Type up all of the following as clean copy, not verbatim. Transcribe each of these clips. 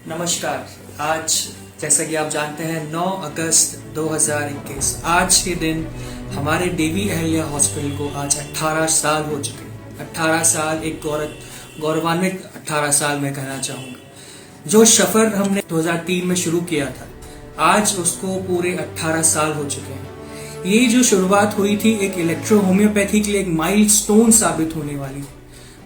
नमस्कार। आज जैसा कि आप जानते हैं 9 अगस्त 2021 आज के दिन हमारे देवी अहिल्या हॉस्पिटल को आज 18 साल हो चुके हैं। 18 साल एक गौरवान्वित 18 साल मैं कहना चाहूँगा। जो सफर हमने 2003 में शुरू किया था आज उसको पूरे 18 साल हो चुके हैं। ये जो शुरुआत हुई थी एक इलेक्ट्रो होम्योपैथी के लिए एक माइलस्टोन साबित होने वाली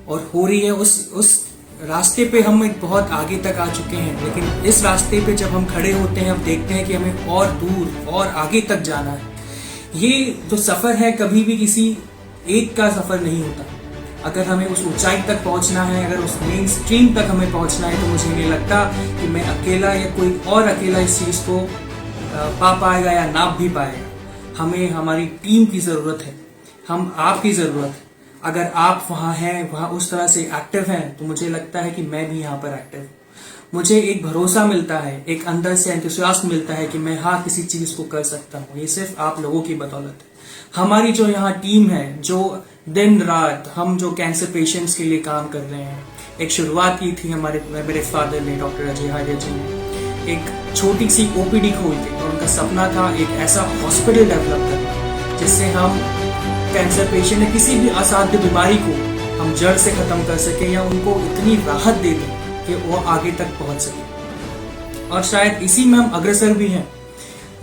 और हो रही है। उस रास्ते पे हम एक बहुत आगे तक आ चुके हैं, लेकिन इस रास्ते पे जब हम खड़े होते हैं हम देखते हैं कि हमें और दूर और आगे तक जाना है। ये जो सफर है कभी भी किसी एक का सफर नहीं होता। अगर हमें उस ऊंचाई तक पहुंचना है, अगर उस मेन स्ट्रीम तक हमें पहुंचना है तो मुझे नहीं लगता कि मैं अकेला या कोई और अकेला इस चीज को पा पाएगा या नाप भी पाएगा। हमें हमारी टीम की जरूरत है, हम आपकी जरूरत है। अगर आप वहाँ हैं, वहाँ उस तरह से एक्टिव हैं, तो मुझे लगता है कि मैं भी यहाँ पर एक्टिव हूँ। मुझे एक भरोसा मिलता है, एक अंदर से एंथुसियाज्म मिलता है कि मैं हाँ किसी चीज को कर सकता हूँ। ये सिर्फ आप लोगों की बदौलत है। हमारी जो यहाँ टीम है, जो दिन रात हम जो कैंसर पेशेंट्स के लिए काम कर रहे हैं। एक शुरुआत की थी मेरे फादर ने, डॉक्टर अजय हारिया जी ने एक छोटी सी ओपीडी खोल के, और उनका सपना था एक ऐसा हॉस्पिटल डेवलप करना जिससे हम कैंसर पेशेंट या किसी भी असाध्य बीमारी को हम जड़ से खत्म कर सके या उनको इतनी राहत दे दें कि वो आगे तक पहुंच सके। और शायद इसी में हम अग्रसर भी हैं।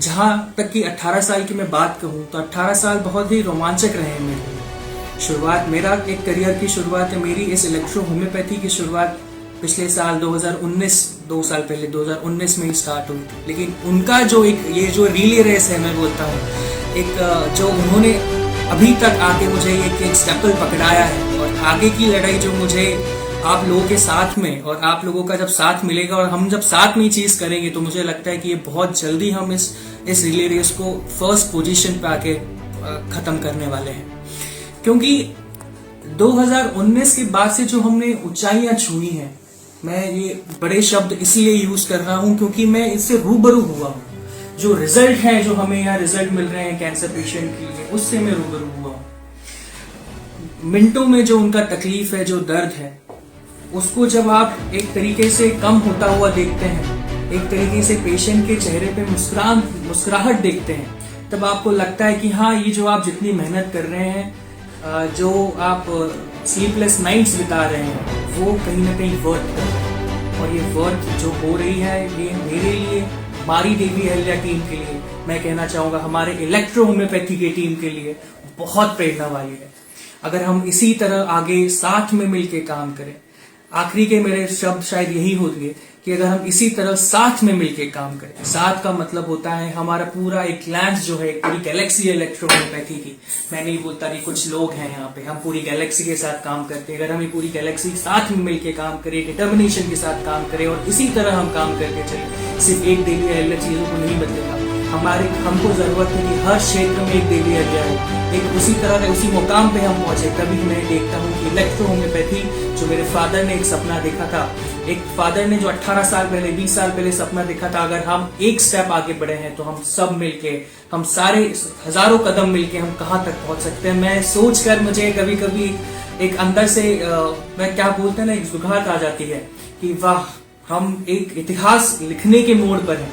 जहां तक कि 18 साल की मैं बात कहूं तो 18 साल बहुत ही रोमांचक रहे हैं मेरे लिए। शुरुआत मेरा एक करियर की शुरुआत है, मेरी इस इलेक्ट्रो होम्योपैथी की शुरुआत पिछले साल 2019 2 साल पहले 2019 में ही स्टार्ट हुई थी। लेकिन उनका जो ये जो रिले रेस है, मैं बोलता हूँ एक जो उन्होंने अभी तक आके मुझे एक स्टेपल पकड़ाया है, और आगे की लड़ाई जो मुझे आप लोगों के साथ में और आप लोगों का जब साथ मिलेगा और हम जब साथ में ये चीज करेंगे तो मुझे लगता है कि ये बहुत जल्दी हम इस रिले रेस को फर्स्ट पोजीशन पे आके खत्म करने वाले हैं। क्योंकि 2019 के बाद से जो हमने ऊंचाइयां छुई हैं, मैं ये बड़े शब्द इसलिए यूज कर रहा हूं क्योंकि मैं इससे रूबरू हुआ हूं। जो रिजल्ट है, जो हमें यहाँ रिजल्ट मिल रहे हैं कैंसर पेशेंट के लिए, उससे मैं रूबरू हुआ हूँ। मिनटों में जो उनका तकलीफ है, जो दर्द है, उसको जब आप एक तरीके से कम होता हुआ देखते हैं, एक तरीके से पेशेंट के चेहरे पे मुस्कुराहट देखते हैं, तब आपको लगता है कि हाँ, ये जो आप जितनी मेहनत कर रहे हैं, जो आप स्लीपलेस नाइट्स बिता रहे हैं, वो कहीं ना कहीं वर्थ है। और ये वर्थ जो हो रही है, ये मेरे लिए, हमारी देवी अहिल्या टीम के लिए, मैं कहना चाहूंगा हमारे इलेक्ट्रो होम्योपैथी की टीम के लिए बहुत प्रेरणा वाली है। अगर हम इसी तरह आगे साथ में मिलके काम करें, आखिरी के मेरे शब्द शायद यही होंगे कि अगर हम इसी तरह साथ में मिलके काम करें, साथ का मतलब होता है हमारा पूरा एक लैंस जो है, पूरी गैलेक्सी है इलेक्ट्रो होम्योपैथी की। मैं नहीं बोलता कि कुछ लोग हैं यहाँ पे, हम पूरी गैलेक्सी के साथ काम करते हैं। अगर हम ये पूरी गैलेक्सी साथ में मिलके काम करें, डिटर्मिनेशन के साथ काम करें और इसी तरह हम काम करके चले, सिर्फ एक देवी अहिल्या चीजों को नहीं बदलेगा। हमको जरूरत है कि हर क्षेत्र में एक देवी अहिल्या हो, एक उसी तरह के उसी मुकाम पे हम पहुंचे। तभी मैं देखता हूँ कि इलेक्ट्रो होम्योपैथी जो मेरे फादर ने एक सपना देखा था, एक फादर ने जो 18 साल पहले 20 साल पहले सपना देखा था, अगर हम एक स्टेप आगे बढ़े हैं तो हम सब मिलके, हम सारे हजारों कदम मिलके हम कहाँ तक पहुंच सकते हैं। मैं सोचकर मुझे कभी कभी एक अंदर से मैं क्या बोलते हैं ना, एक जुगात आ जाती है कि वाह, हम एक इतिहास लिखने के मोड़ पर हैं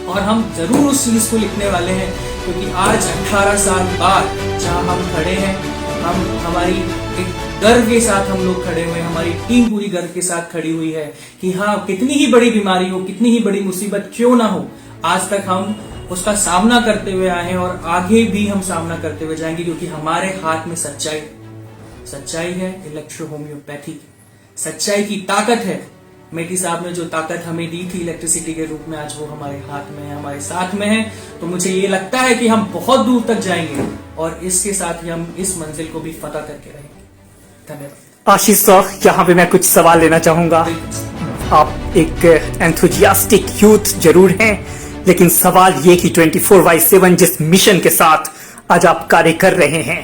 और हम जरूर उस चीज को लिखने वाले हैं। क्योंकि आज 18 साल बाद जहां हम खड़े हैं, हम हमारी एक गर्व के साथ हम लोग खड़े हुए हैं, हमारी टीम पूरी गर्व के साथ खड़ी हुई है कि हाँ, कितनी ही बड़ी बीमारी हो, कितनी ही बड़ी मुसीबत क्यों ना हो, आज तक हम उसका सामना करते हुए आए हैं और आगे भी हम सामना करते हुए जाएंगे। क्योंकि हमारे हाथ में सच्चाई है इलेक्ट्रो होम्योपैथी की, सच्चाई की ताकत है। मेटी साहब ने जो ताकत हमें दी थी इलेक्ट्रिसिटी के रूप में, आज वो हमारे हाथ में है, हमारे साथ में है। तो मुझे ये लगता है कि हम बहुत दूर तक जाएंगे और इसके साथ ही हम इस मंजिल को भी फतह करके रहेंगे। धन्यवाद। आशीष सर, यहाँ पे मैं कुछ सवाल लेना चाहूंगा। आप एक एंथुजियास्टिक यूथ जरूर हैं, लेकिन सवाल ये कि 24/7 जिस मिशन के साथ आज आप कार्य कर रहे हैं,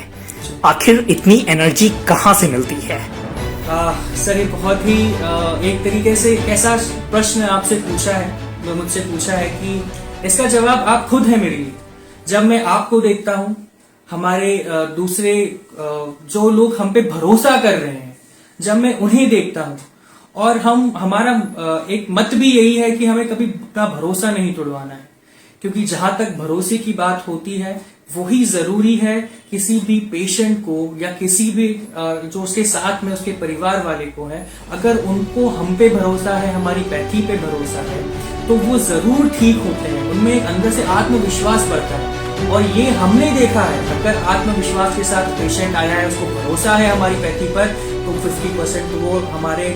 आखिर इतनी एनर्जी कहाँ से मिलती है? सर, ये बहुत ही एक तरीके से ऐसा प्रश्न आपसे पूछा है, जो मुझसे पूछा है कि इसका जवाब आप खुद है मेरे लिए। जब मैं आपको देखता हूँ, हमारे दूसरे जो लोग हम पे भरोसा कर रहे हैं, जब मैं उन्हें देखता हूँ और हमारा एक मत भी यही है कि हमें कभी का भरोसा नहीं तोड़वाना है, क्योंकि जहां तक भरोसे की बात होती है वही जरूरी है किसी भी पेशेंट को या किसी भी जो उसके साथ में उसके परिवार वाले को है, अगर उनको हम पे भरोसा है, हमारी पैथी पे भरोसा है, तो वो जरूर ठीक होते हैं। उनमें एक अंदर से आत्मविश्वास बढ़ता है और ये हमने देखा है। अगर आत्मविश्वास के साथ पेशेंट आया है, उसको भरोसा है हमारी पैथी पर, तो 50% वो हमारे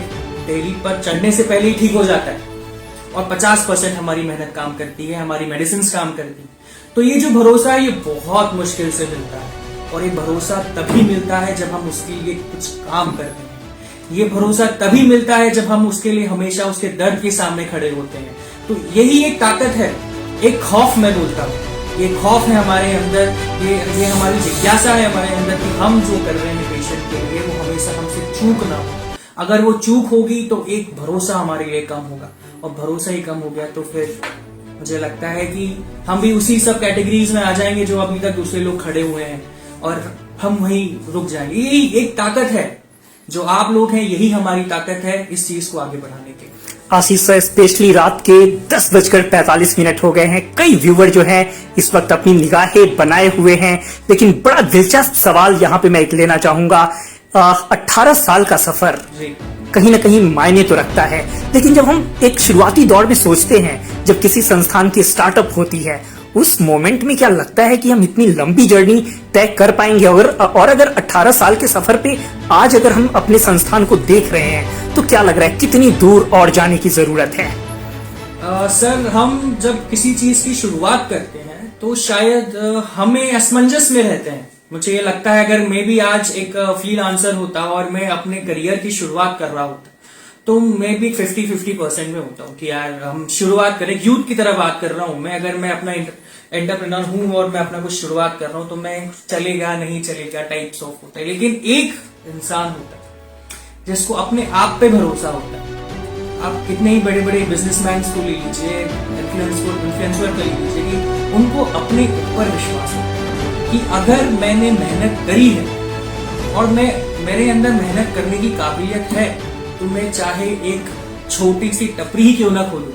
डेली पर चढ़ने से पहले ही ठीक हो जाता है और 50% हमारी मेहनत काम करती है, हमारी मेडिसिन काम करती है। तो ये जो भरोसा है ये बहुत मुश्किल से मिलता है और ये भरोसा तभी मिलता है जब हम उसके लिए कुछ काम करते हैं। ये भरोसा तभी मिलता है जब हम उसके लिए हमेशा उसके दर्द के सामने खड़े होते हैं। तो यही एक ताकत है, एक खौफ मैं बोलता हूँ, ये खौफ है हमारे अंदर, ये हमारी जिज्ञासा है हमारे अंदर कि हम जो कर रहे हैं पेशेंट के लिए वो हमेशा हमसे चूक ना हो। अगर वो चूक होगी तो एक भरोसा हमारे लिए कम होगा और भरोसा ही कम हो गया तो फिर मुझे लगता है कि हम भी उसी सब कैटेगरीज में आ जाएंगे जो अभी तक दूसरे लोग खड़े हुए हैं और हम वहीं रुक जाएंगे। यही एक ताकत है, जो आप लोग हैं यही हमारी ताकत है इस चीज को आगे बढ़ाने के। आशीष सर, स्पेशली रात के 10:45 हो गए हैं। कई व्यूवर जो हैं इस वक्त अपनी निगाहें बनाए हुए हैं, लेकिन बड़ा दिलचस्प सवाल यहाँ पे मैं एक लेना चाहूंगा। 18 साल का सफर कहीं ना कहीं मायने तो रखता है, लेकिन जब हम एक शुरुआती दौर में सोचते हैं, जब किसी संस्थान की स्टार्टअप होती है, उस मोमेंट में क्या लगता है कि हम इतनी लंबी जर्नी तय कर पाएंगे? और अगर 18 साल के सफर पे आज अगर हम अपने संस्थान को देख रहे हैं तो क्या लग रहा है कितनी दूर और जाने की जरूरत है? सर, हम जब किसी चीज की शुरुआत करते हैं तो शायद हमें असमंजस में रहते हैं। मुझे ये लगता है अगर मैं भी आज एक फ्रीलांसर होता और मैं अपने करियर की शुरुआत कर रहा होता तो मैं भी 50-50% में होता हूँ कि यार हम शुरुआत करें। यूथ की तरह बात कर रहा हूँ मैं, अगर मैं अपना एंटरप्रेन्योर हूँ और मैं अपना कुछ शुरुआत कर रहा हूँ तो मैं चलेगा नहीं चलेगा टाइप्स ऑफ होता है। लेकिन एक इंसान होता है जिसको अपने आप पे भरोसा होता है। आप कितने ही बड़े बड़े बिजनेसमैन को ले लीजिए, इन्फ्लुएंसर कर लीजिए, कि उनको अपने ऊपर विश्वास होता है कि अगर मैंने मेहनत करी है और मेरे अंदर मेहनत करने की काबिलियत है तो मैं चाहे एक छोटी सी टपरी ही क्यों ना खोलूं,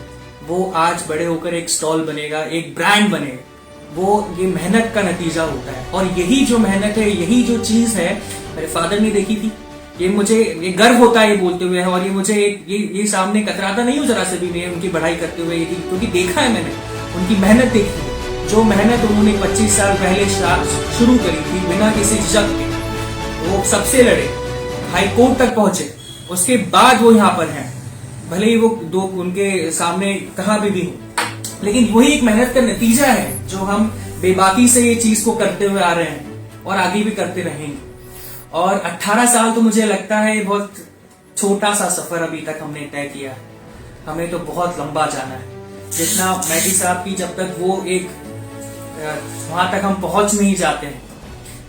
वो आज बड़े होकर एक स्टॉल बनेगा, एक ब्रांड बनेगा। वो ये मेहनत का नतीजा होता है और यही जो मेहनत है, यही जो चीज है मेरे फादर ने देखी थी। ये गर्व होता है ये बोलते हुए, और ये मुझे ये सामने कतराता नहीं हूँ जरा से भी मैं उनकी बढ़ाई करते हुए, क्योंकि देखा है मैंने, उनकी मेहनत देखी है। जो मेहनत उन्होंने 25 साल पहले शुरू करी थी बिना किसी झिझक के, वो सबसे लड़े, हाई कोर्ट तक पहुंचे, उसके बाद वो यहाँ पर हैं। भले ही वो दो उनके सामने कहाँ भी हो, लेकिन वही एक मेहनत का नतीजा है जो हम बेबाकी से ये चीज को करते हुए आ रहे हैं और आगे भी करते रहेंगे। और 18 साल तो मुझे लगता है बहुत छोटा सा सफर अभी तक हमने तय किया है। हमें तो बहुत लंबा जाना है। जितना मैडी साहब की जब तक वो एक वहां तक हम पहुंच नहीं जाते हैं,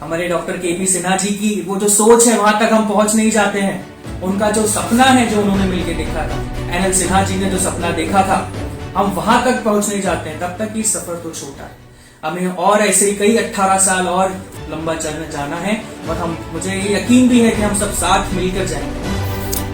हमारे डॉक्टर केपी सिन्हा जी की वो जो सोच है वहां तक हम पहुंच नहीं जाते हैं। उनका जो सपना है जो उन्होंने मिलकर देखा था, एनएल सिन्हा जी ने जो सपना देखा था, हम वहां तक पहुंच नहीं जाते हैं। तब तक ये सफर तो छोटा है। हमें और ऐसे ही कई 18 साल और लंबा जाना है और मुझे ये यकीन भी है कि हम सब साथ मिलकर जाएंगे।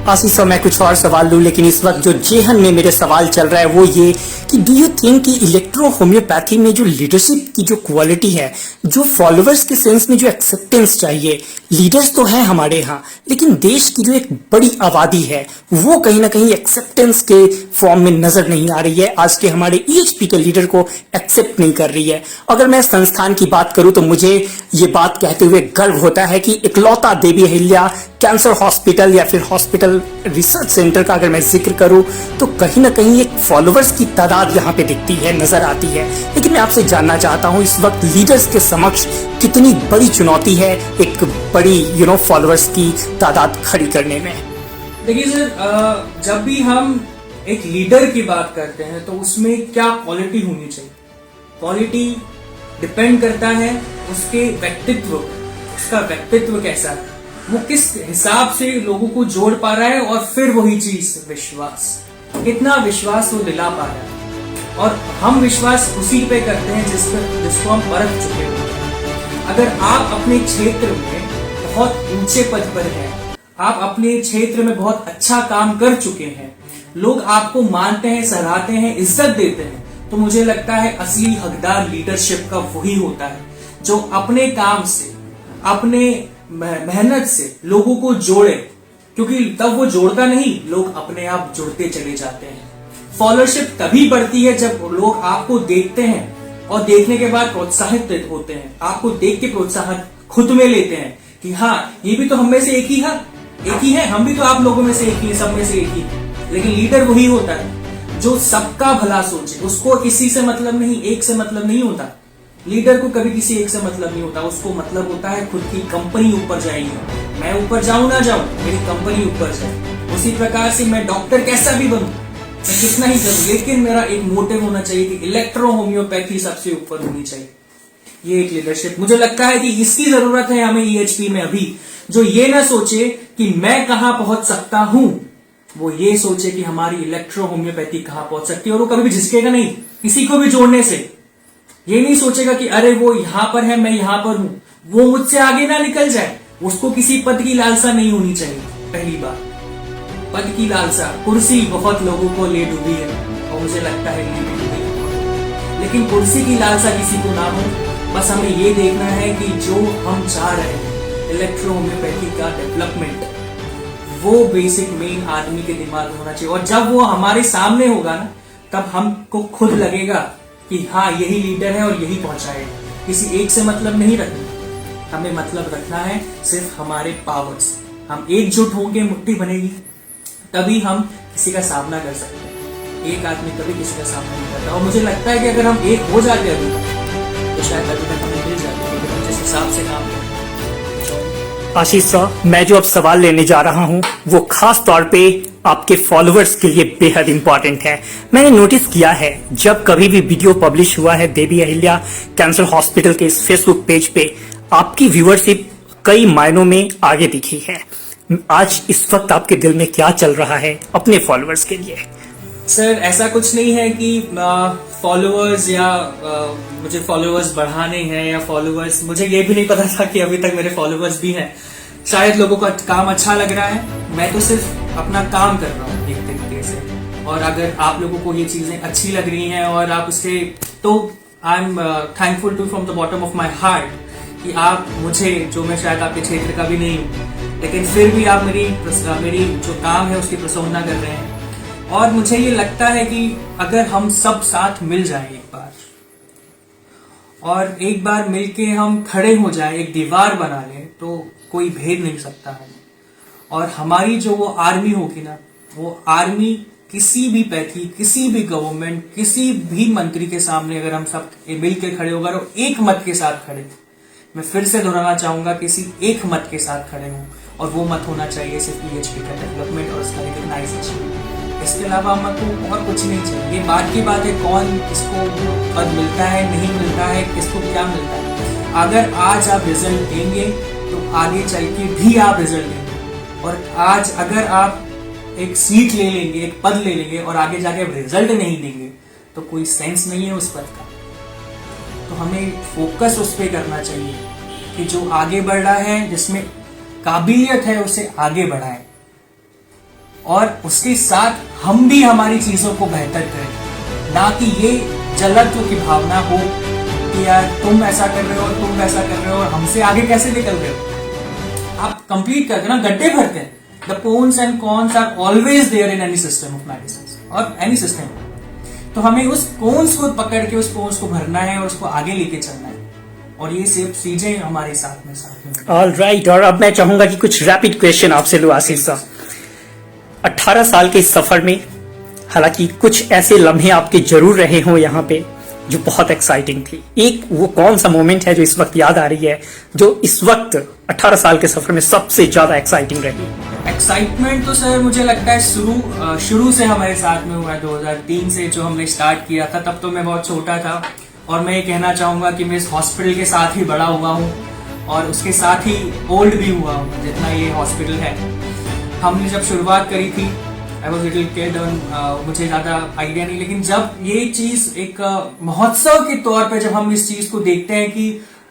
आशीष सर, मैं कुछ और सवाल लूं, लेकिन इस वक्त जो जेहन में मेरे सवाल चल रहा है वो ये कि डू यू थिंक कि इलेक्ट्रो होम्योपैथी में जो लीडरशिप की जो क्वालिटी है, जो फॉलोअर्स के सेंस में जो एक्सेप्टेंस चाहिए, लीडर्स तो हैं हमारे यहाँ, लेकिन देश की जो एक बड़ी आबादी है वो कहीं ना कहीं एक्सेप्टेंस के फॉर्म में नजर नहीं आ रही है, आज के हमारे ईएचपी के लीडर को एक्सेप्ट नहीं कर रही है। अगर मैं संस्थान की बात करूं तो मुझे ये बात कहते हुए गर्व होता है कि इकलौता देवी अहिल्या कैंसर हॉस्पिटल या फिर हॉस्पिटल रिसर्च सेंटर का अगर मैं जिक्र करूं तो कहीं ना कहीं एक फॉलोअर्स की तादाद यहाँ पे दिखती है, नजर आती है। लेकिन मैं आपसे जानना चाहता हूं इस वक्त लीडर्स के समक्ष कितनी बड़ी चुनौती है एक बड़ी फॉलोअर्स की तादाद खड़ी करने में। देखिए सर, जब भी हम एक लीडर की बात करते हैं तो उसमें क्या क्वालिटी होनी चाहिए? क्वालिटी डिपेंड करता है उसके व्यक्तित्व, उसका व्यक्तित्व कैसा है, वो किस हिसाब से लोगों को जोड़ पा रहा है, और फिर वही चीज विश्वास, कितना विश्वास वो दिला पा रहा है। और हम विश्वास उसी पे करते हैं जिसको हम परख चुके हैं। अगर आप अपने क्षेत्र में बहुत ऊंचे पद पर हैं, आप अपने क्षेत्र में बहुत अच्छा काम कर चुके हैं, लोग आपको मानते हैं, सराहते हैं, इज्जत देते हैं, तो मुझे लगता है असली हकदार लीडरशिप का वही होता है जो अपने काम से, अपने मेहनत से लोगों को जोड़े, क्योंकि तब वो जोड़ता नहीं, लोग अपने आप जुड़ते चले जाते हैं। फॉलोअरशिप तभी बढ़ती है जब लोग आपको देखते हैं और देखने के बाद प्रोत्साहित होते हैं, आपको देख के प्रोत्साहन खुद में लेते हैं कि हाँ, ये भी तो हम में से एक ही है, हम भी तो आप लोगों में से एक ही, सब में से एक ही। लेकिन लीडर वही होता है जो सबका भला सोचे, उसको किसी से मतलब नहीं, एक से मतलब नहीं होता। लीडर को कभी किसी एक से मतलब नहीं होता, उसको मतलब होता है खुद की कंपनी ऊपर जाएगी। मैं ऊपर जाऊं ना जाऊं, मेरी कंपनी ऊपर जाए। उसी प्रकार से मैं डॉक्टर कैसा भी बनूं, मैं कितना ही करूं, लेकिन मेरा एक मोटिव होना चाहिए कि इलेक्ट्रो होम्योपैथी सबसे ऊपर होनी चाहिए। ये एक लीडरशिप मुझे लगता है कि इसकी जरूरत है हमें ईएचपी में अभी, जो ये ना सोचे कि मैं कहां पहुंच सकता हूं, वो ये सोचे कि हमारी इलेक्ट्रो होम्योपैथी कहां पहुंच सकती है। और वो कभी भी झिझकेगा नहीं किसी को भी जोड़ने से। ये नहीं सोचेगा कि अरे वो यहां पर है, मैं यहां पर हूं, वो मुझसे आगे ना निकल जाए। उसको किसी पद की लालसा नहीं होनी चाहिए। पहली बात, पद की लालसा, कुर्सी बहुत लोगों को ले डूबी है और मुझे लगता है ले डूबी, लेकिन कुर्सी की लालसा किसी को ना हो। बस हमें ये देखना है कि जो हम चाह रहे हैं, इलेक्ट्रो होम्योपैथी का डेवलपमेंट, वो बेसिक मेन आदमी के दिमाग में होना चाहिए। और जब वो हमारे सामने होगा ना, तब हमको खुद लगेगा कि हाँ, यही लीडर है और यही पहुंचाएगा। किसी एक से मतलब नहीं रखना, हमें मतलब रखना है सिर्फ हमारे पावर्स। हम एकजुट होंगे, मुट्ठी बनेगी, तभी हम किसी का सामना कर सकते हैं। एक आदमी कभी किसी का सामना नहीं करता। और मुझे लगता है कि अगर हम एक हो जाते अभी तो शायद अभी तक हमें मिल जाती है, हम जिस हिसाब से काम करते हैं। आशीष सर, मैं जो अब सवाल लेने जा रहा हूं वो खास तौर पे आपके फॉलोअर्स के लिए बेहद इंपॉर्टेंट है। मैंने नोटिस किया है जब कभी भी वीडियो पब्लिश हुआ है देवी अहिल्या कैंसर हॉस्पिटल के इस फेसबुक पेज पे, आपकी व्यूअरशिप कई मायनों में आगे दिखी है। आज इस वक्त आपके दिल में क्या चल रहा है अपने फॉलोअर्स के लिए? सर, ऐसा कुछ नहीं है कि फॉलोअर्स या मुझे फॉलोअर्स बढ़ाने हैं या फॉलोअर्स, मुझे ये भी नहीं पता था कि अभी तक मेरे फॉलोअर्स भी हैं। शायद लोगों का काम अच्छा लग रहा है, मैं तो सिर्फ अपना काम कर रहा हूँ एक तरीके से। और अगर आप लोगों को ये चीजें अच्छी लग रही हैं और आप उसके, तो I am thankful to from the bottom of my heart कि आप मुझे, जो मैं शायद आपके क्षेत्र का भी नहीं हूँ, लेकिन फिर भी आप मेरी जो काम है उसकी प्रशंसा कर रहे हैं। और मुझे ये लगता है कि अगर हम सब साथ मिल जाएं एक बार मिलके हम खड़े हो जाएं, एक दीवार बना लें, तो कोई भेद नहीं सकता है। और हमारी जो वो आर्मी होगी ना, वो आर्मी किसी भी पैथी, किसी भी गवर्नमेंट, किसी भी मंत्री के सामने अगर हम सब मिल के खड़े होकर और एक मत के साथ खड़े, मैं फिर से दोहराना चाहूंगा, किसी एक मत के साथ खड़े हों, और वो मत होना चाहिए सिर्फ ईएचपी का डेवलपमेंट और उसका रिकग्नाइजेशन। इसके अलावा हमको और कुछ नहीं चाहिए। ये बात की बात है कौन किसको पद मिलता है, नहीं मिलता है, किसको क्या मिलता है। अगर आज आप रिजल्ट देंगे तो आगे चल के भी आप रिजल्ट देंगे। और आज अगर आप एक सीट ले लेंगे, एक पद ले लेंगे और आगे जाके रिजल्ट नहीं देंगे, तो कोई सेंस नहीं है उस पद का। तो हमें फोकस उस पर करना चाहिए कि जो आगे बढ़ रहा है, जिसमें काबिलियत है, उसे आगे बढ़ाएं और उसके साथ हम भी हमारी चीजों को बेहतर करें। ना कि ये जलत्व की भावना हो कि यार तुम ऐसा कर रहे हो, तुम वैसा कर रहे हो, और हमसे आगे कैसे निकल रहे हो। आप कंप्लीट करके ना गड्ढे भरते हैं। The pros and cons are always there in any system of medicine और एनी सिस्टम। तो हमें उस कोन्स को पकड़ के उस कोन्स को भरना है और उसको आगे लेके चलना है। और ये सिर्फ चीजें हमारे साथ में ऑलराइट। और अब मैं चाहूंगा कि कुछ रैपिड क्वेश्चन आपसे लो आशीष साहब। 18 साल के इस सफर में हालांकि कुछ ऐसे लम्हे आपके जरूर रहे हों यहाँ पे जो बहुत एक्साइटिंग थी। एक वो कौन सा मोमेंट है जो इस वक्त याद आ रही है, जो इस वक्त 18 साल के सफर में सबसे ज्यादा एक्साइटिंग रही? एक्साइटमेंट तो सर मुझे लगता है शुरू से हमारे साथ में हुआ है। 2003 से जो हमने स्टार्ट किया था, तब तो मैं बहुत छोटा था। और मैं ये कहना चाहूंगा कि मैं इस हॉस्पिटल के साथ ही बड़ा हुआ हूँ और उसके साथ ही ओल्ड भी हुआ हूँ जितना ये हॉस्पिटल है। हमने जब शुरुआत करी थी, आई वॉज लिटिल किड, मुझे ज्यादा आइडिया नहीं, लेकिन जब ये चीज एक महोत्सव के तौर पे जब हम इस चीज को देखते हैं कि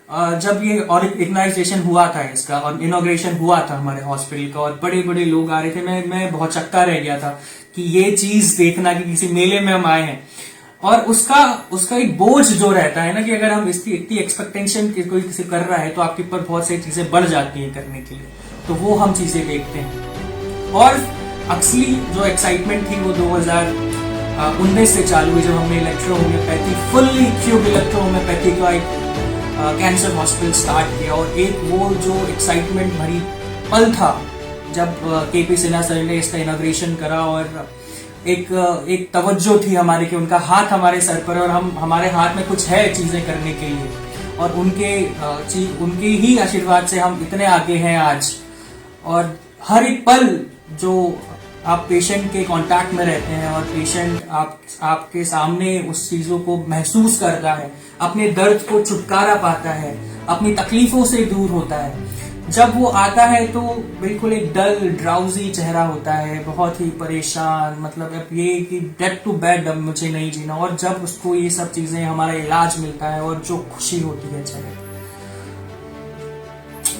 जब ये ऑर्गेनाइजेशन हुआ था इसका और इनॉग्रेशन हुआ था हमारे हॉस्पिटल का और बड़े बड़े लोग आ रहे थे, मैं बहुत चक्का रह गया था कि ये चीज देखना कि किसी मेले में हम आए हैं। और उसका एक बोझ जो रहता है ना कि अगर हम इसकी इतनी एक्सपेक्टेशन कोई किसी कर रहा है तो आपके ऊपर बहुत सारी चीजें बढ़ जाती हैं करने के लिए, तो वो हम चीजें देखते हैं। और असली जो एक्साइटमेंट थी वो 2019 से चालू हुई जब हमने इलेक्ट्रोहोम्योपैथी फुल्ली क्यूब इलेक्ट्रोहोम्योपैथी का एक कैंसर हॉस्पिटल स्टार्ट किया। और एक वो जो एक्साइटमेंट भरी पल था जब केपी सिन्हा सर ने इसका इनॉग्रेशन करा और एक तवज्जो थी हमारे कि उनका हाथ हमारे सर पर और हमारे हाथ में कुछ है चीजें करने के लिए, और उनके ही आशीर्वाद से हम इतने आगे हैं आज। और हर एक पल जो आप पेशेंट के कांटेक्ट में रहते हैं और पेशेंट आपके सामने उस चीजों को महसूस करता है, अपने दर्द को छुटकारा पाता है, अपनी तकलीफों से दूर होता है, जब वो आता है तो बिल्कुल एक डल ड्राउजी चेहरा होता है, बहुत ही परेशान, मतलब अब ये कि डेथ टू बेड अब मुझे नहीं जीना। और जब उसको ये सब चीजें हमारा इलाज मिलता है और जो खुशी होती है चेहरे,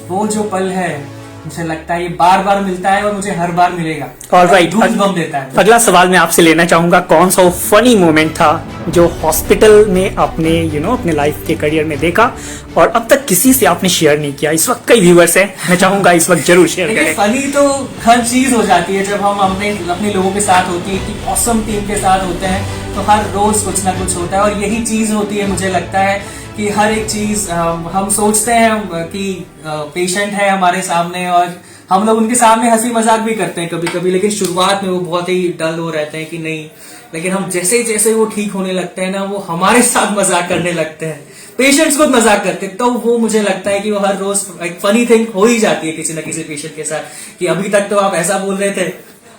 वो जो पल है मुझे लगता है ये बार बार मिलता है और मुझे हर बार मिलेगा। ऑलराइट, गूज़बम्प देता है। अगला सवाल मैं आपसे लेना चाहूंगा, कौन सा वो फनी मोमेंट था जो हॉस्पिटल में आपने अपने लाइफ के करियर में देखा और अब तक किसी से आपने शेयर नहीं किया? इस वक्त कई व्यूअर्स हैं, मैं चाहूंगा इस वक्त जरूर शेयर करें। फनी तो हर चीज हो जाती है जब हम अपने लोगों के साथ होती है कि ऑसम टीम के साथ होते हैं तो हर रोज कुछ ना कुछ होता है। और यही चीज होती है, मुझे लगता है कि हर एक चीज हम सोचते हैं कि पेशेंट है हमारे सामने और हम लोग उनके सामने हंसी मजाक भी करते हैं कभी कभी, लेकिन शुरुआत में वो बहुत ही डल हो रहते हैं कि नहीं, लेकिन हम जैसे जैसे वो ठीक होने लगते हैं ना, वो हमारे साथ मजाक करने लगते हैं, पेशेंट्स को मजाक करते हैं। तो वो मुझे लगता है कि वो हर रोज एक फनी थिंग हो ही जाती है किसी ना किसी पेशेंट के साथ कि अभी तक तो आप ऐसा बोल रहे थे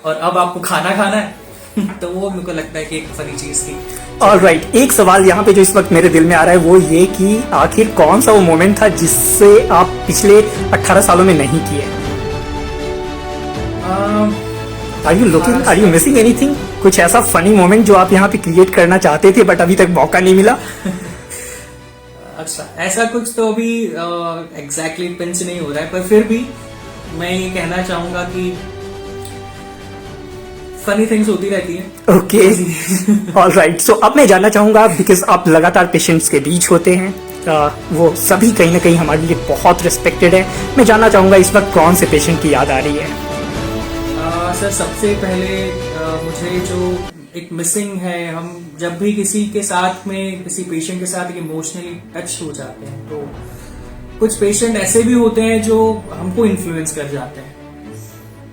और अब आपको खाना खाना है। तो वो मेरे को लगता है कि एक फनी चीज थी। ऑलराइट, एक सवाल यहाँ पे जो इस वक्त मेरे दिल में आ रहा है वो ये कि आखिर कौन सा वो मोमेंट था जिससे आप पिछले 18 सालों में नहीं किए? Are you missing anything? कुछ ऐसा फनी मोमेंट जो आप यहाँ पे क्रिएट करना चाहते थे बट अभी तक मौका नहीं मिला? अच्छा, ऐसा कुछ तो अभी एग्जैक्टली पिंच नहीं हो रहा है, पर फिर भी मैं ये कहना चाहूंगा कि फनी थिंग्स होती रहती हैं। Okay, alright. सो अब मैं जानना चाहूंगा, बिकॉज आप लगातार पेशेंट्स के बीच होते हैं, वो सभी कहीं ना कहीं हमारे लिए बहुत रिस्पेक्टेड है, मैं जानना चाहूंगा इस वक्त कौन से पेशेंट की याद आ रही है? सर, सबसे पहले मुझे जो एक मिसिंग है, हम जब भी किसी के साथ में किसी पेशेंट के साथ इमोशनली टच हो जाते हैं तो कुछ पेशेंट ऐसे भी होते हैं जो हमको इन्फ्लुएंस कर जाते हैं।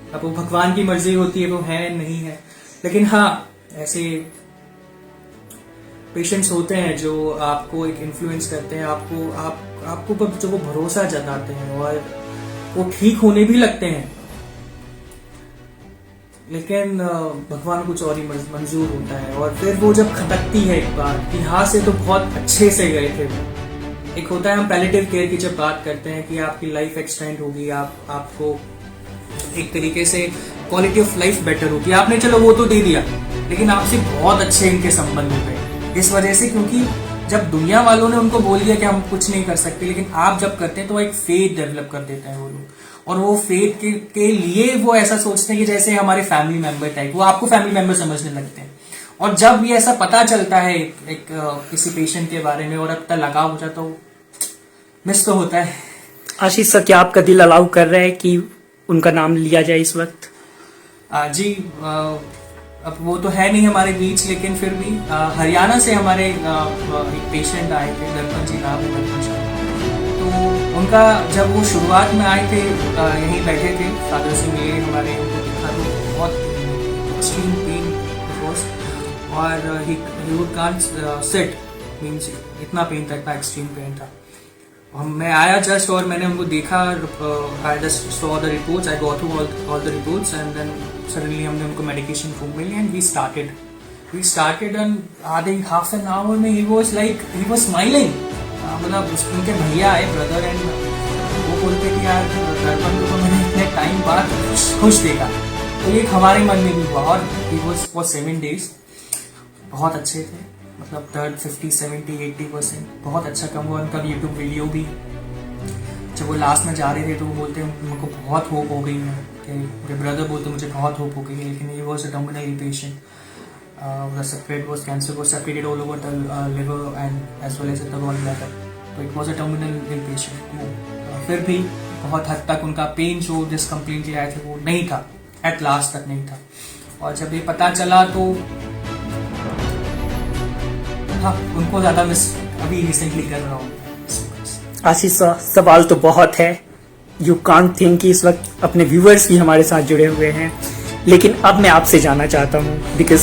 अब वो भगवान की मर्जी होती है, वो है नहीं है, लेकिन हाँ ऐसे पेशेंट्स होते हैं जो आपको एक इन्फ्लुएंस करते हैं, आपको पर जो वो भरोसा जताते हैं और वो ठीक होने भी लगते हैं, लेकिन भगवान कुछ और ही मंजूर होता है। और फिर वो जब खटकती है एक बार कि यहाँ से तो बहुत अच्छे से गए थे। एक होता है, हम पैलिएटिव केयर की जब बात करते हैं कि आपकी लाइफ एक्सटेंड होगी, आपको एक तरीके से क्वालिटी ऑफ लाइफ बेटर होगी, आपने चलो वो तो दे दिया, लेकिन आपसे बहुत अच्छे इनके संबंध हो गए इस वजह से, क्योंकि जब दुनिया वालों ने उनको बोल दिया कि हम कुछ नहीं कर सकते, लेकिन आप जब करते हैं तो एक फेथ डेवलप कर देते हैं वो लोग, और वो फेथ के लिए वो ऐसा सोचते हैं कि जैसे हमारे फैमिली मेंबर टाइप, वो आपको फैमिली मेंबर समझने लगते हैं। और जब ये ऐसा पता चलता है एक किसी पेशेंट के बारे में और अब तक लगाव हो जाता, तो मिस तो होता है। आशीष सर, क्या आपका दिल अलाउ कर रहा है कि उनका नाम लिया जाए इस वक्त? जी, अब वो तो है नहीं हमारे बीच, लेकिन फिर भी हरियाणा से हमारे एक पेशेंट आए थे, दर्पण जी नाम है, दर्पण जी। तो उनका जब वो शुरुआत में आए थे, यहीं बैठे थे, फादर से मिले हमारे, उनको दिखा तो बहुत एक्सट्रीम पेन वाज, और he would can't sit, means इतना पेन था, इतना एक्सट्रीम पेन था। मैं आया जस्ट और मैंने उनको देखा, I just saw the reports, I go through all the reports and then suddenly हमने उनको मेडिकेशन फूक मिली एंड वी स्टार्टेड एंड आधे हाफ एन आवर में ही वाज स्माइलिंग। मतलब उनके भैया आए, ब्रदर, एंड वो बोलते कि यार दर्पण को मैंने इतने टाइम बाद खुश देखा, तो ये हमारे मन में भी हुआ। और ही वाज फॉर 7 days बहुत अच्छे थे, मतलब दर्द 50, 70, 80% बहुत अच्छा कम हुआ। उनका यूट्यूब वीडियो भी जब वो लास्ट में जा रहे थे तो वो बोलते मेरे को बहुत होप हो गई है कि मेरे ब्रदर बोलते मुझे बहुत होप हो गई है, लेकिन he was a terminal patient. Cancer was separated all over the liver and as well as the gallbladder. So it was a terminal ill patient. फिर भी बहुत हद तक उनका पेन जो जिस कंप्लेन के लिए आए थे वो नहीं था, एट लास्ट तक नहीं था. और जब ये पता चला तो हाँ, उनको ज़्यादा मिस अभी रिसेंटली कर रहा हूँ. आशीष सवाल तो बहुत है, यू कांट थिंक कि इस वक्त अपने व्यूअर्स भी हमारे साथ जुड़े हुए हैं, लेकिन अब मैं आपसे जानना चाहता हूँ बिकॉज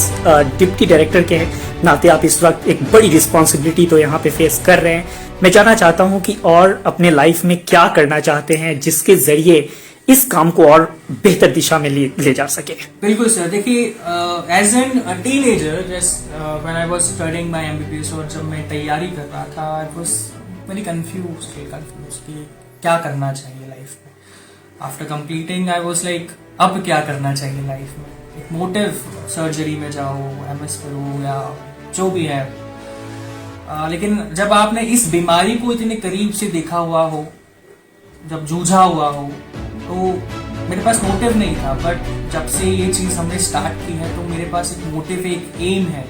डिप्टी डायरेक्टर के नाते आप इस वक्त एक बड़ी रिस्पॉन्सिबिलिटी तो यहाँ पे फेस कर रहे हैं. मैं जानना चाहता हूँ कि और अपने लाइफ में क्या करना चाहते हैं जिसके जरिए इस काम को और बेहतर दिशा में ले जा सके. बिल्कुल सर, देखिए as an teenager when I was studying my MBBS और जब मैं तैयारी कर रहा था आई वाज वेरी कंफ्यूज कि क्या करना चाहिए लाइफ में. After completing I was like अब क्या करना चाहिए लाइफ में. एक मोटिव, सर्जरी में जाओ, एमएस करो या जो भी है. लेकिन जब आपने इस बीमारी को इतने करीब से देखा हुआ हो, जब जूझा हुआ हो, तो मेरे पास मोटिव नहीं था. बट जब से ये चीज़ हमने स्टार्ट की है तो मेरे पास एक मोटिव, एक एम है.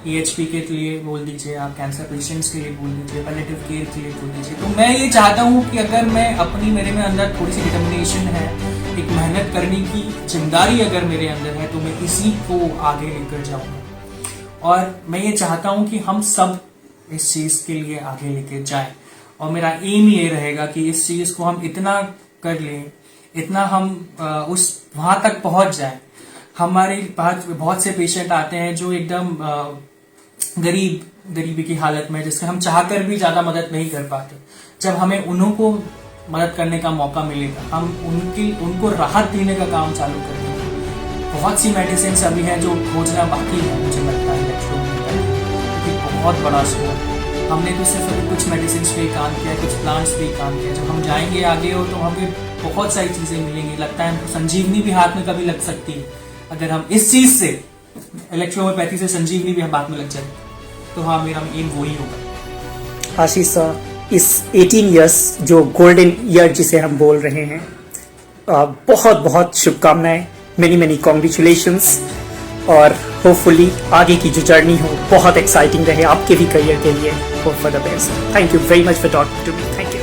EHP के लिए बोल दीजिए, आप कैंसर पेशेंट्स के लिए बोल दीजिए, पैलिएटिव केयर के लिए बोल दीजिए. तो मैं ये चाहता हूँ कि अगर मैं मेरे में अंदर थोड़ी सी डिटर्मिनेशन है, एक मेहनत करने की जिम्मेदारी अगर मेरे अंदर है, तो मैं इसी को आगे लेकर जाऊँगा. और मैं ये चाहता हूँ कि हम सब इस चीज़ के लिए आगे लेके जाएं. और मेरा एम ये रहेगा कि इस चीज़ को हम इतना कर लें, इतना हम उस वहां तक पहुंच जाए. हमारे पास बहुत से पेशेंट आते हैं जो एकदम गरीबी की हालत में, जिसके हम चाहकर भी ज्यादा मदद नहीं कर पाते. जब हमें उनको मदद करने का मौका मिलेगा, हम उनको राहत देने का काम चालू करेंगे. बहुत सी मेडिसिन अभी हैं जो खोजना बाकी है, मुझे लगता है बहुत बड़ा स्कोप. हमने तो सिर्फ अभी कुछ मेडिसिन पे काम किया, कुछ प्लांट्स पे काम किया. जब हम जाएंगे आगे हो तो हमें बहुत सारी चीजें मिलेंगी. लगता है हमको संजीवनी भी हाथ में कभी लग सकती है अगर हम इस चीज से, इलेक्ट्रोहोम्योपैथी से संजीवनी भी हम हाथ में लग जाए. तो हाँ, मेरा एम वही होगा. आशीष, इस 18 इयर्स जो गोल्डन ईयर जिसे हम बोल रहे हैं, बहुत बहुत शुभकामनाएं, मेनी कॉन्ग्रेचुलेशंस. और होपफुली आगे की जो जर्नी हो बहुत एक्साइटिंग रहे आपके भी करियर के लिए. Hope for the best. Thank you very much for talking to me. Thank you.